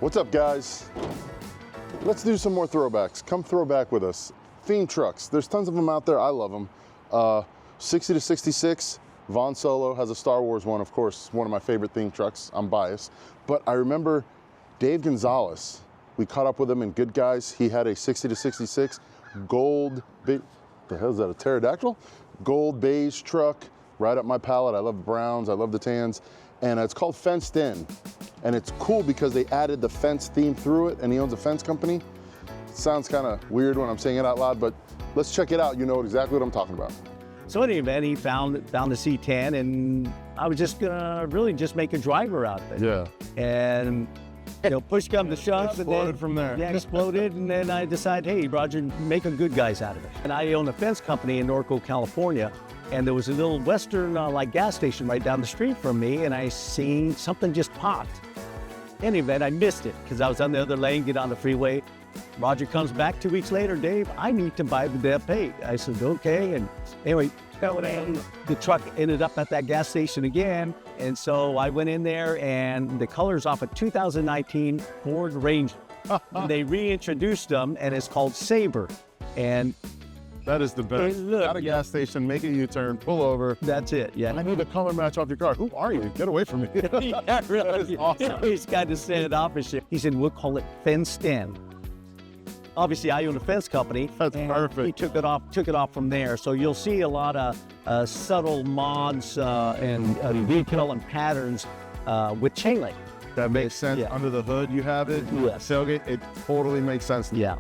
What's up, guys? Let's do some more throwbacks. Come throwback with us. Theme trucks. There's tons of them out there. I love them. 60 to 66. Vaughn Solo has a Star Wars one, of course, one of my favorite theme trucks. I'm biased. But I remember Dave Gonzalez. We caught up with him in Good Guys. He had a 60 to 66 gold, the hell is that, a pterodactyl? Gold beige truck, right up my palate. I love the browns, I love the tans. And it's called Fenced In. And it's cool because they added the fence theme through it, and he owns a fence company. It sounds kind of weird when I'm saying it out loud, but let's check it out. You know exactly what I'm talking about. So in any event, he found the C10, and I was just gonna really just make a driver out of it. Yeah. And push come to shove, Exploded from there. Yeah, exploded, and then I decided, hey, Roger, make a Good Guys out of it. And I own a fence company in Norco, California, and there was a little Western gas station right down the street from me, and I seen something just popped. In any event, I missed it because I was on the other lane, get on the freeway. Roger comes back 2 weeks later, Dave, I need to buy the damn paint. I said, okay. And anyway, the truck ended up at that gas station again. And so I went in there, and the color's off a 2019 Ford Ranger. They reintroduced them, and it's called Sabre. And that is the best. At a gas station, make a U-turn, pull over. That's it, yeah. I need a color match off your car. Who are you? Get away from me. Yeah, really. That is awesome. He's kind of standing off and shit. He said, we'll call it Fenced In. Obviously, I own a fence company. That's and perfect. He took it off from there. So you'll see a lot of subtle mods and detail and patterns with chain link. That makes sense. Yeah. Under the hood, you have it. Yes. Tailgate, it totally makes sense. Yeah.